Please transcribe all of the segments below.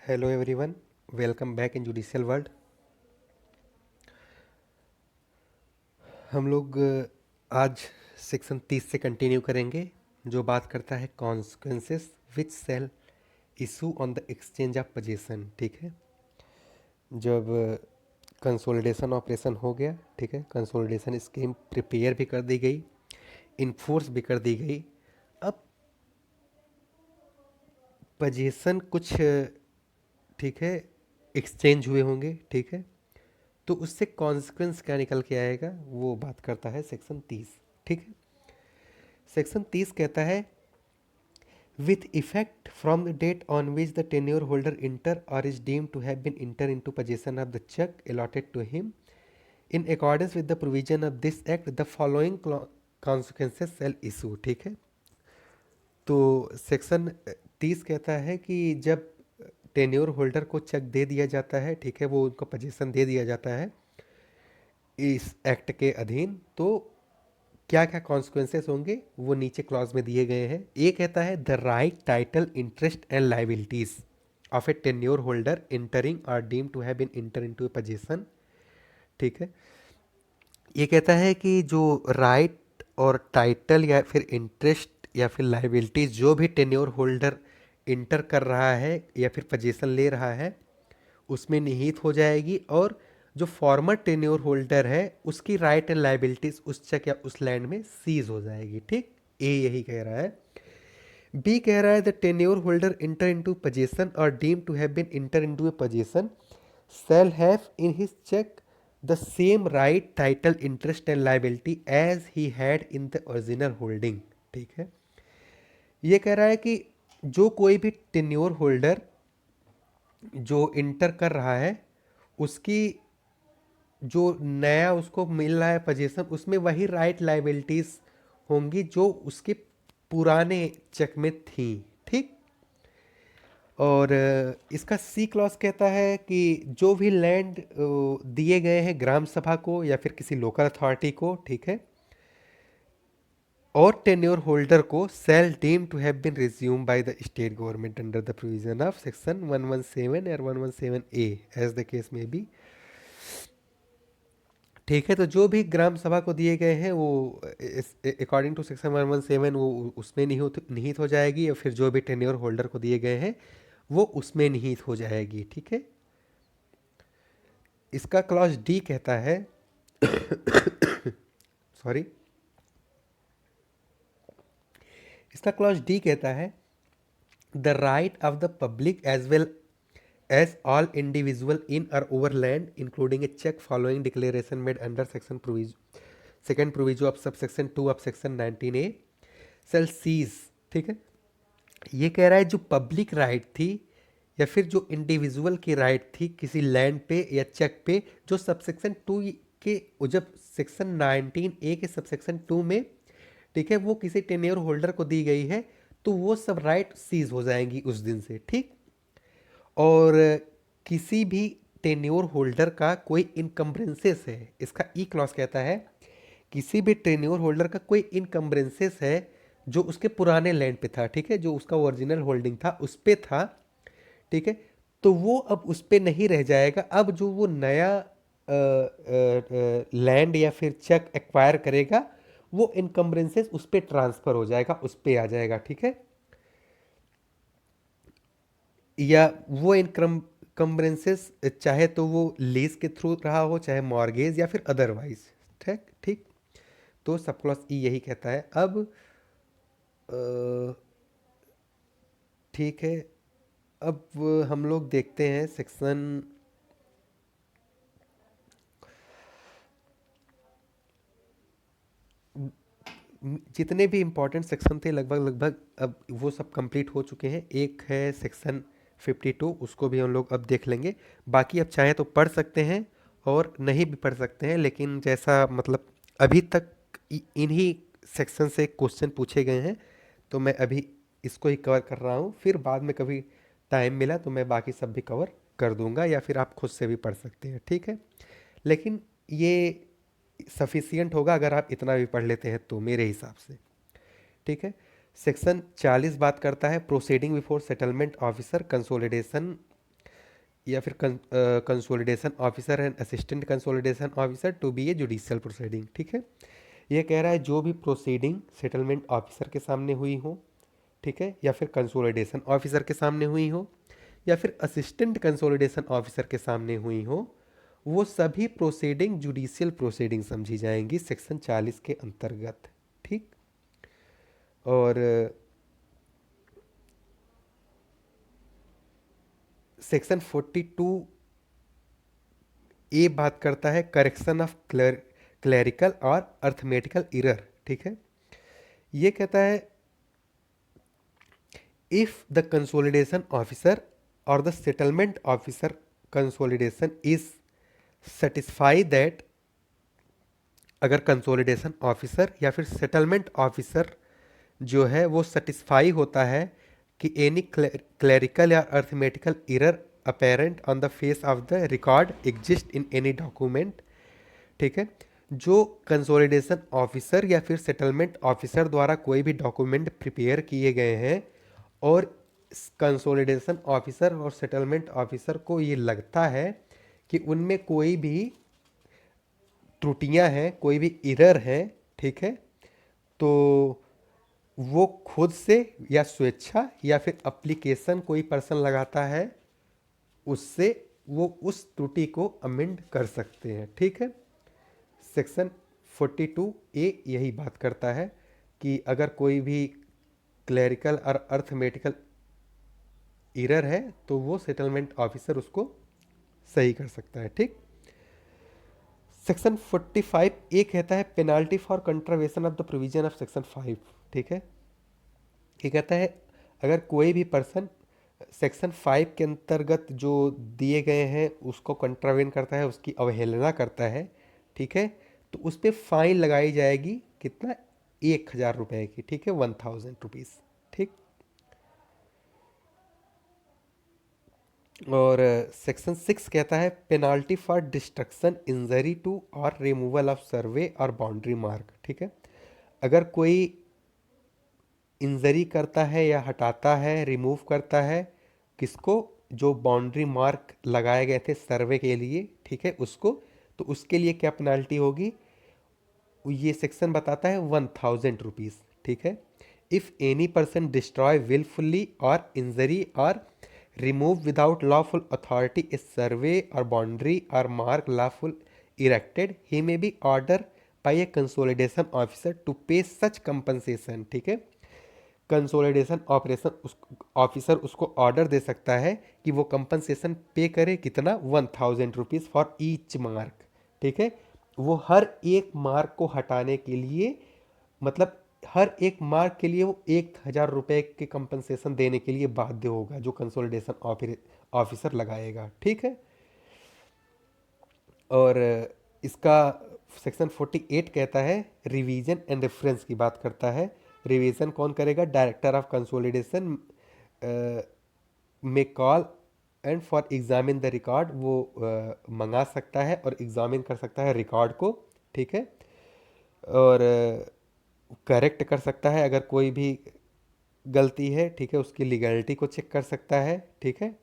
Hello everyone, welcome back in judicial world. हम लोग आज सेक्शन 30 से कंटिन्यू करेंगे, जो बात करता है consequences which shall issue on the exchange of position. ठीक है, जब कंसोलिडेशन ऑपरेशन हो गया, ठीक है, कंसोलिडेशन स्कीम प्रिपेयर भी कर दी गई, इन्फोर्स भी कर दी गई। अब पोजीशन कुछ ठीक है एक्सचेंज हुए होंगे, ठीक है, तो उससे कॉन्सिक्वेंस क्या निकल के आएगा वो बात करता है सेक्शन 30। ठीक है, सेक्शन 30 कहता है with effect from the date on which the tenure holder enter or is deemed to have been enter into position of the chak allotted to him in accordance with the provision of this act the following consequences shall ensue. ठीक है, तो section 30 कहता है कि जब tenure holder को चेक दे दिया जाता है, ठीक है, वो उनको पोजीशन दे दिया जाता है इस एक्ट के अधीन, तो क्या क्या कॉन्सिक्वेंसेस होंगे वो नीचे क्लॉज में दिए गए हैं। ये कहता है the right title interest and liabilities of a tenure holder entering or deem to have been enter into a position. ठीक है, ये कहता है कि जो राइट और टाइटल या फिर इंटरेस्ट या फिर लाइबिलिटीज जो भी टेन्योर होल्डर इंटर कर रहा है या फिर पोजीशन ले रहा है उसमें निहित हो जाएगी, और जो फॉर्मर टेन्योर होल्डर है उसकी राइट एंड लाइबिलिटीज उस चेक या उस लैंड में सीज हो जाएगी। ठीक, ए यही कह रहा है। बी कह रहा है the tenure holder enter into position or deem to have been enter into a position shall have in his check the same right title interest and liability as he had in the original holding। ठीक है, ये कह रहा है कि जो कोई भी टेन्योर होल्डर जो इंटर कर रहा है उसकी जो नया उसको मिल रहा है पोजीशन उसमें वही राइट लाइबिलिटीज होंगी जो उसके पुराने चेक में थी। ठीक, और इसका सी क्लॉज कहता है कि जो भी लैंड दिए गए हैं ग्राम सभा को या फिर किसी लोकल अथॉरिटी को, ठीक है, और टेन्योर होल्डर को shall deem to have been resume by the state government under the provision of section 117 और 117 A as the case may be. ठीक है, तो जो भी ग्राम सभा को दिए गए हैं वो अकॉर्डिंग टू सेक्शन 117 वो उसमें निहित हो जाएगी, या फिर जो भी टेन्योर होल्डर को दिए गए हैं वो उसमें निहित हो जाएगी। ठीक है, इसका क्लॉज डी कहता है सॉरी, इसका क्लॉज डी कहता है the right of the public as well as all individual in or over land including a chak following declaration made under section proviso second proviso of sub section 2 of section 19A shall cease. ठीक है, ये कह रहा है जो public right थी या फिर जो इंडिविजुअल की राइट थी किसी लैंड पे या चेक पे, जो सबसेक्शन 2 के जब सेक्शन 19A के सबसेक्शन 2 में, ठीक है, वो किसी टेन्योर होल्डर को दी गई है तो वो सब राइट सीज हो जाएंगी उस दिन से। ठीक, और किसी भी टेन्योर होल्डर का कोई इनकम्बरेंसेस है, इसका ई क्लॉज कहता है किसी भी टेन्योर होल्डर का कोई इनकम्बरेंसेस है जो उसके पुराने लैंड पे था, ठीक है, जो उसका ओरिजिनल होल्डिंग था उस पे था, ठीक है, तो वो अब उस पे नहीं रह जाएगा। अब जो वो नया लैंड या फिर चेक एक्वायर करेगा वो इनकम्बरेंसेस उस पे ट्रांसफर हो जाएगा, उस पे आ जाएगा। ठीक है, या वो इनकम्बरेंसेस चाहे तो वो लीज के थ्रू रहा हो, चाहे मॉर्गेज या फिर अदरवाइज। ठीक ठीक, तो सब क्लॉज ई यही कहता है। अब ठीक है, अब हम लोग देखते हैं सेक्शन जितने भी इम्पोर्टेंट सेक्शन थे लगभग लगभग अब वो सब कंप्लीट हो चुके हैं। एक है सेक्शन 52, उसको भी हम लोग अब देख लेंगे। बाकी अब चाहे तो पढ़ सकते हैं और नहीं भी पढ़ सकते हैं, लेकिन जैसा मतलब अभी तक इन्हीं सेक्शन से क्वेश्चन पूछे गए हैं तो मैं अभी इसको ही कवर कर रहा हूँ। फिर बाद में कभी टाइम मिला तो मैं बाकी सब भी कवर कर दूंगा, या फिर आप खुद से भी पढ़ सकते हैं। ठीक है, लेकिन ये सफिशियंट होगा अगर आप इतना भी पढ़ लेते हैं तो, मेरे हिसाब से। ठीक है, सेक्शन 40 बात करता है proceeding before settlement officer consolidation या फिर consolidation officer and assistant consolidation officer to be a judicial proceeding. ठीक है, ये कह रहा है जो भी प्रोसीडिंग सेटलमेंट ऑफिसर के सामने हुई हो, ठीक है, या फिर कंसोलिडेशन ऑफिसर के सामने हुई हो, या फिर असिस्टेंट कंसोलिडेशन ऑफिसर के सामने हुई हो, वो सभी प्रोसीडिंग जुडिशियल प्रोसीडिंग समझी जाएंगी सेक्शन 40 के अंतर्गत। ठीक। और सेक्शन 42 ए बात करता है करेक्शन ऑफ क्लरिकल और अर्थमेटिकल एरर। ठीक है, ये कहता है इफ द कंसोलिडेशन ऑफिसर और the settlement officer consolidation is satisfy that, अगर कंसोलिडेशन ऑफिसर या फिर सेटलमेंट ऑफिसर जो है वो सेटिस्फाई होता है कि एनी क्लरिकल या arithmetical error apparent on the face of the record exist in any document. ठीक है, जो कंसोलिडेशन ऑफिसर या फिर सेटलमेंट ऑफिसर द्वारा कोई भी डॉक्यूमेंट प्रिपेयर किए गए हैं और कंसोलिडेशन ऑफिसर और सेटलमेंट ऑफिसर को ये लगता है कि उनमें कोई भी त्रुटियां हैं, कोई भी एरर है, ठीक है, तो वो खुद से या स्वेच्छा या फिर एप्लीकेशन कोई पर्सन लगाता है, उससे वो उस त्रुटि को अमेंड कर सकते हैं। ठीक है, सेक्शन 42 ए यही बात करता है कि अगर कोई भी क्लरिकल और अर्थमेटिकल एरर है तो वो सेटलमेंट ऑफिसर उसको सही कर सकता है। ठीक। सेक्शन 45 ए कहता है penalty for contravention of the provision of section 5। ठीक है, ये कहता है अगर कोई भी पर्सन सेक्शन 5 के अंतर्गत जो दिए गए हैं उसको कंट्रावेन करता है, उसकी अवहेलना करता है, ठीक है, तो उस पर फाइन लगाई जाएगी कितना, 1,000 रुपये की। ठीक है, 1,000 रुपीज़। ठीक। और सेक्शन 6 कहता है penalty for destruction injury to और रिमूवल ऑफ सर्वे और बाउंड्री मार्क। ठीक है, अगर कोई इंजरी करता है या हटाता है, रिमूव करता है, किसको, जो बाउंड्री मार्क लगाए गए थे सर्वे के लिए, ठीक है, उसको, तो उसके लिए क्या पेनाल्टी होगी, ये सेक्शन बताता है 1,000 रुपीज़। ठीक है, इफ़ एनी पर्सन डिस्ट्रॉय विलफुल्ली और इंजरी और remove without lawful authority a survey or boundary or mark lawful erected, he may be ordered by a consolidation officer to pay such compensation। ठीक है, consolidation operation officer उसको order दे सकता है कि वो compensation पे करे, कितना, 1,000 रुपीज़ फॉर ईच मार्क। ठीक है, वो हर एक मार्क को हटाने के लिए, मतलब हर एक मार्क के लिए वो 1,000 रुपये के कंपनसेशन देने के लिए बाध्य होगा, जो कंसोलिडेशन ऑफिसर लगाएगा। ठीक है, और इसका सेक्शन 48 कहता है रिवीजन एंड रेफरेंस की बात करता है। रिवीजन कौन करेगा, डायरेक्टर ऑफ कंसोलिडेशन में call and for examine the record, वो मंगा सकता है और एग्जामिन कर सकता है रिकॉर्ड को। ठीक है, और करेक्ट कर सकता है अगर कोई भी गलती है, ठीक है, उसकी लीगलिटी को चेक कर सकता है। ठीक है,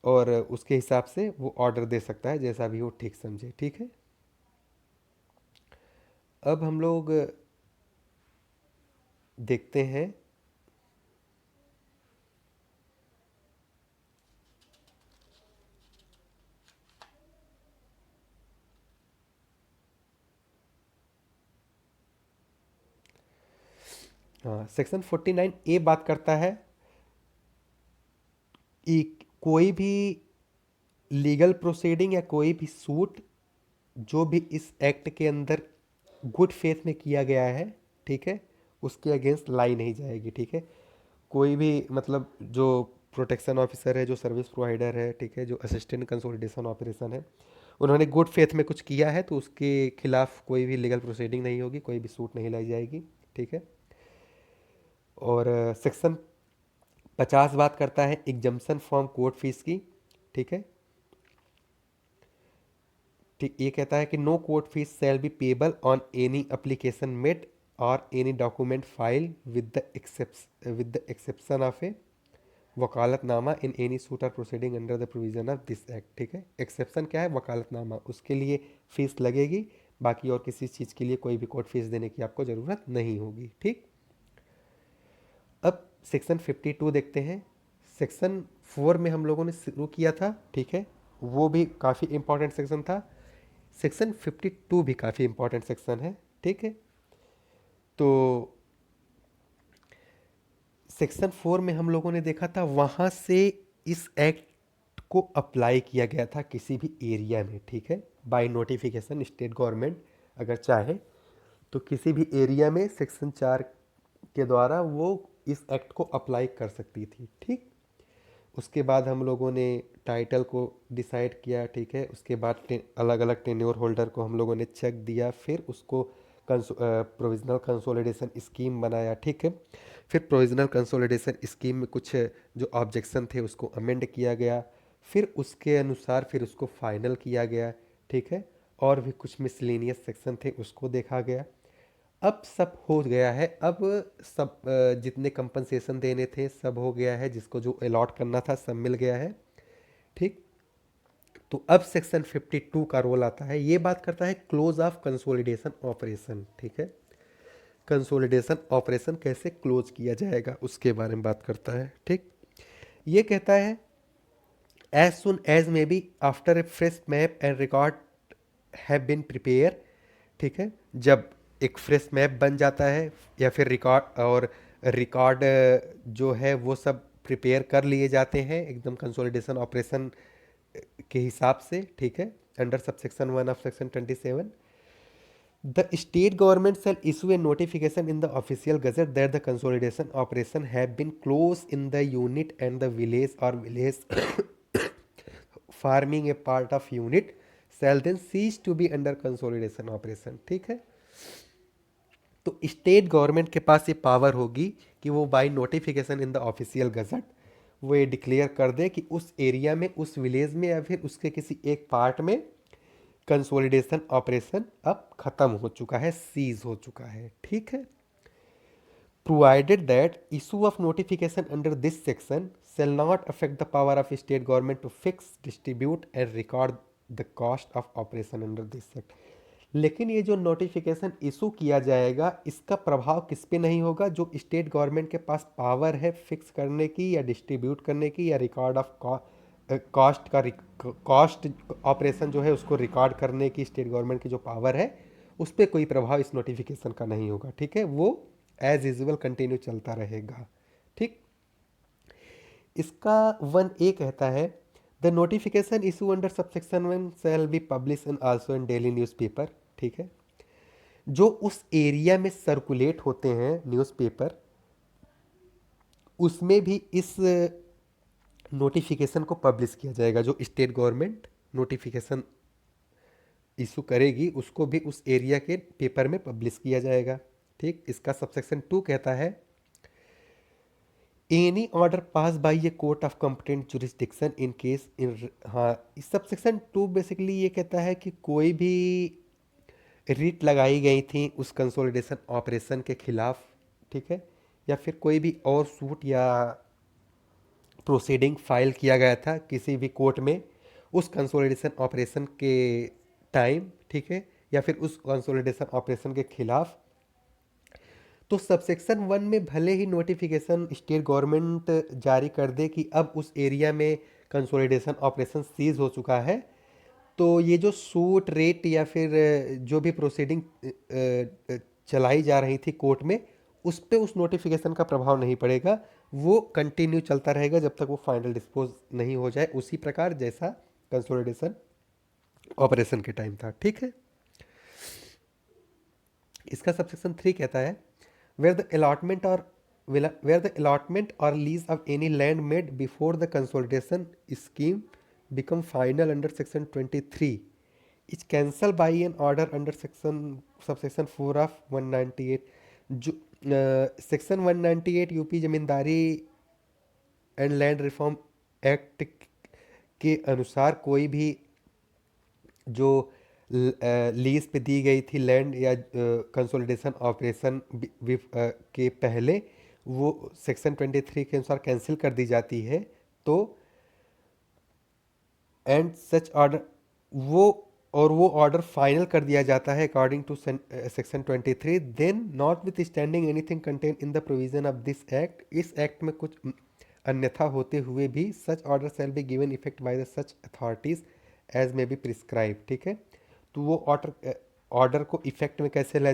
और उसके हिसाब से वो ऑर्डर दे सकता है जैसा भी वो ठीक समझे। ठीक है, अब हम लोग देखते हैं हाँ, सेक्शन 49 ए बात करता है कि कोई भी लीगल प्रोसीडिंग या कोई भी सूट जो भी इस एक्ट के अंदर गुड फेथ में किया गया है, ठीक है, उसके अगेंस्ट लाई नहीं जाएगी। ठीक है, कोई भी, मतलब जो प्रोटेक्शन ऑफिसर है, जो सर्विस प्रोवाइडर है, ठीक है, जो असिस्टेंट कंसोलिडेशन ऑपरेशन है, उन्होंने गुड फेथ में कुछ किया है तो उसके खिलाफ कोई भी लीगल प्रोसीडिंग नहीं होगी, कोई भी सूट नहीं लाई जाएगी। ठीक है, और सेक्शन 50 बात करता है एग्जम्पशन फ्रॉम कोर्ट फीस की। ठीक है, ठीक, ये कहता है कि no court fees shall be payable on any application made or any document file with the exception of a vakalatnama in any suit or proceeding under the provision of this act, ठीक है। एक्सेप्शन क्या है? वकालतनामा, उसके लिए fees लगेगी, बाकी और किसी चीज़ के लिए कोई भी कोर्ट फीस देने की आपको ज़रूरत नहीं होगी, ठीक। अब सेक्शन 52 देखते हैं। सेक्शन 4 में हम लोगों ने शुरू किया था, ठीक है, वो भी काफ़ी इंपॉर्टेंट सेक्शन था। सेक्शन 52 भी काफ़ी इंपॉर्टेंट सेक्शन है, ठीक है। तो सेक्शन 4 में हम लोगों ने देखा था, वहाँ से इस एक्ट को अप्लाई किया गया था किसी भी एरिया में, ठीक है, बाय नोटिफिकेशन। स्टेट गवर्नमेंट अगर चाहे तो किसी भी एरिया में सेक्शन 4 के द्वारा वो इस एक्ट को अप्लाई कर सकती थी, ठीक। उसके बाद हम लोगों ने टाइटल को डिसाइड किया, ठीक है। उसके बाद अलग अलग टेन्योर होल्डर को हम लोगों ने चेक दिया, फिर उसको प्रोविजनल कंसोलिडेशन स्कीम बनाया, ठीक है। फिर प्रोविजनल कंसोलिडेशन स्कीम में कुछ जो ऑब्जेक्शन थे उसको अमेंड किया गया, फिर उसके अनुसार फिर उसको फाइनल किया गया, ठीक है। और भी कुछ मिसलेनियस सेक्शन थे उसको देखा गया। अब सब हो गया है, अब सब जितने कंपनसेशन देने थे सब हो गया है, जिसको जो अलॉट करना था सब मिल गया है, ठीक। तो अब सेक्शन 52 का रोल आता है, ये बात करता है क्लोज ऑफ कंसोलिडेशन ऑपरेशन, ठीक है। कंसोलिडेशन ऑपरेशन कैसे क्लोज किया जाएगा उसके बारे में बात करता है, ठीक। ये कहता है as soon as may be after a fresh map and record have been prepare, ठीक है। जब एक फ्रेश मैप बन जाता है या फिर रिकॉर्ड और रिकॉर्ड जो है वो सब प्रिपेयर कर लिए जाते हैं एकदम कंसोलिडेशन ऑपरेशन के हिसाब से, ठीक है, under subsection 1 of section 27, the state government shall issue a notification in the official gazette that the consolidation operation have been closed in the unit and the village or village farming a part of unit shall then cease to be under consolidation operation, ठीक है। तो state government के पास ये power होगी कि वो by notification in the official gazette वो ये डिक्लेयर कर दे कि उस एरिया में, उस विलेज में या फिर उसके किसी एक पार्ट में कंसोलिडेशन ऑपरेशन अब खत्म हो चुका है, सीज हो चुका है, ठीक है। Provided that issue of notification under this section shall not affect the power of state government to fix, distribute and record the cost of operation under this act। लेकिन ये जो नोटिफिकेशन इशू किया जाएगा इसका प्रभाव किस पे नहीं होगा? जो स्टेट गवर्नमेंट के पास पावर है फिक्स करने की या डिस्ट्रीब्यूट करने की या रिकॉर्ड ऑफ कॉस्ट ऑपरेशन जो है उसको रिकॉर्ड करने की स्टेट गवर्नमेंट की जो पावर है उस पर कोई प्रभाव इस नोटिफिकेशन का नहीं होगा, ठीक है। वो एज यूजुअल कंटिन्यू चलता रहेगा, ठीक। इसका 1A कहता है the notification issue under subsection 1 shall be publish in also in daily newspaper, ठीक है। जो उस एरिया में सर्कुलेट होते हैं न्यूज़पेपर उसमें भी इस नोटिफिकेशन को पब्लिश किया जाएगा। जो स्टेट गवर्नमेंट नोटिफिकेशन इशू करेगी उसको भी उस एरिया के पेपर में पब्लिश किया जाएगा, ठीक। इसका सबसेक्शन 2 कहता है any order pass by a court of competent jurisdiction in case in, हाँ, इस सबसेक्शन 2 बेसिकली ये कहता है कि कोई भी रिट लगाई गई थी उस कंसोलिडेशन ऑपरेशन के खिलाफ, ठीक है, या फिर कोई भी और सूट या प्रोसीडिंग फाइल किया गया था किसी भी कोर्ट में उस कंसोलिडेशन ऑपरेशन के टाइम, ठीक है, या फिर उस कंसोलिडेशन ऑपरेशन के खिलाफ, तो सबसेक्शन 1 में भले ही नोटिफिकेशन स्टेट गवर्नमेंट जारी कर दे कि अब उस एरिया में कंसोलिडेशन ऑपरेशन सीज हो चुका है, तो ये जो सूट रेट या फिर जो भी प्रोसीडिंग चलाई जा रही थी कोर्ट में उस पे उस नोटिफिकेशन का प्रभाव नहीं पड़ेगा, वो कंटिन्यू चलता रहेगा जब तक वो फाइनल डिस्पोज नहीं हो जाए, उसी प्रकार जैसा कंसोलिडेशन ऑपरेशन के टाइम था, ठीक है। इसका सबसेक्शन 3 कहता है वेयर द अलॉटमेंट और lease of any land made before the consolidation scheme become final under section 23 is cancel by an order under subsection 4 of 198। जो section 198 UP Zamindari and Land Reform Act के अनुसार कोई भी जो lease पे दी गई थी लैंड या कंसोलिडेशन ऑपरेशन के पहले वो सेक्शन 23 के अनुसार कैंसिल कर दी जाती है, तो एंड सच ऑर्डर वो वो ऑर्डर फाइनल कर दिया जाता है according to section 23, then notwithstanding anything contain in the provision of this act, इस एक्ट में कुछ अन्यथा होते हुए भी such order shall be given effect by the such authorities as may be prescribe. ठीक है, तो वो ऑर्डर को इफेक्ट में कैसे ले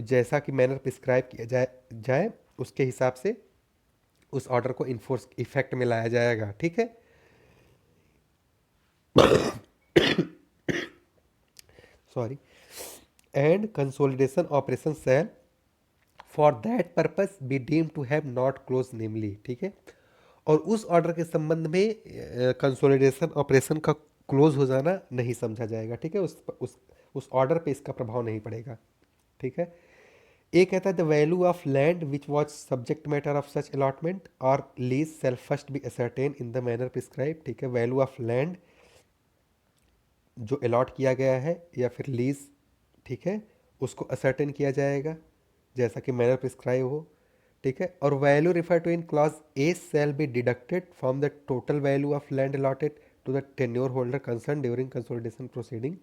जैसा कि मैनर प्रिस्क्राइब किया जाए उसके हिसाब से उस ऑर्डर को इन्फोर्स इफेक्ट में लाया जाएगा। ठीक है, sorry, and consolidation operation shall for that purpose be deem to have not close namely. ठीक है, और उस ऑर्डर के संबंध में कंसोलिडेशन ऑपरेशन का क्लोज हो जाना नहीं समझा जाएगा। ठीक है, उस ऑर्डर पे इसका प्रभाव नहीं पड़ेगा। ठीक है, एक कहता है the value of land which was subject matter of such allotment और lease shall first be ascertain in the manner prescribe. ठीक है, वैल्यू ऑफ लैंड जो अलॉट किया गया है या फिर लीज, ठीक है, उसको असर्टेन किया जाएगा जैसा कि मैनर प्रिस्क्राइब हो। ठीक है, और value refer to in clause A shall be deducted from the total value of land allotted to the tenure holder concern during consolidation proceeding.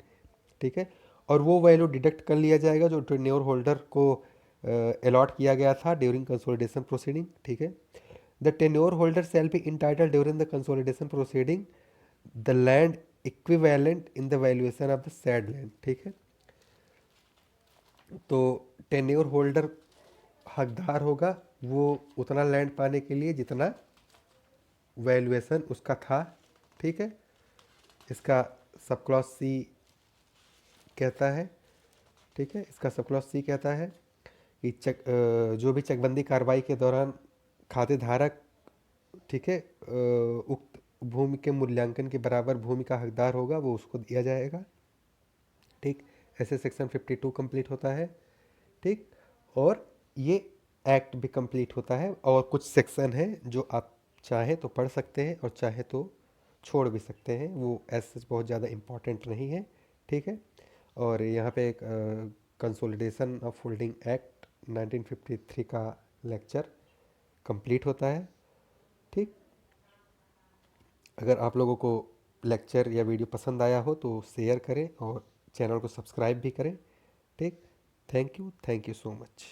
ठीक है, और वो वैल्यू डिडक्ट कर लिया जाएगा जो टेन्योर होल्डर को अलॉट किया गया था ड्यूरिंग कंसोलिडेशन प्रोसीडिंग। ठीक है, the tenure holder shall be entitle during the consolidation proceeding the land equivalent in the valuation of the said land. ठीक है, तो टेन्योर होल्डर हकदार होगा वो उतना लैंड पाने के लिए जितना वैल्यूएशन उसका था। ठीक है, इसका सब क्लॉज सी कहता है। ठीक है, इसका सब क्लॉज सी कहता है कि जो भी चकबंदी कार्रवाई के दौरान खाते धारक, ठीक है, उक्त भूमि के मूल्यांकन के बराबर भूमि का हकदार होगा वो उसको दिया जाएगा। ठीक, ऐसे सेक्शन 52 कंप्लीट होता है। ठीक, और ये एक्ट भी कंप्लीट होता है, और कुछ सेक्शन हैं जो आप चाहे तो पढ़ सकते हैं और चाहे तो छोड़ भी सकते हैं, वो ऐसे बहुत ज़्यादा इम्पॉर्टेंट नहीं है। ठीक है, और यहाँ पे एक कंसोलिडेशन ऑफ होल्डिंग एक्ट 1953 का लेक्चर कंप्लीट होता है। ठीक, अगर आप लोगों को लेक्चर या वीडियो पसंद आया हो तो शेयर करें और चैनल को सब्सक्राइब भी करें। ठीक, थैंक यू सो मच।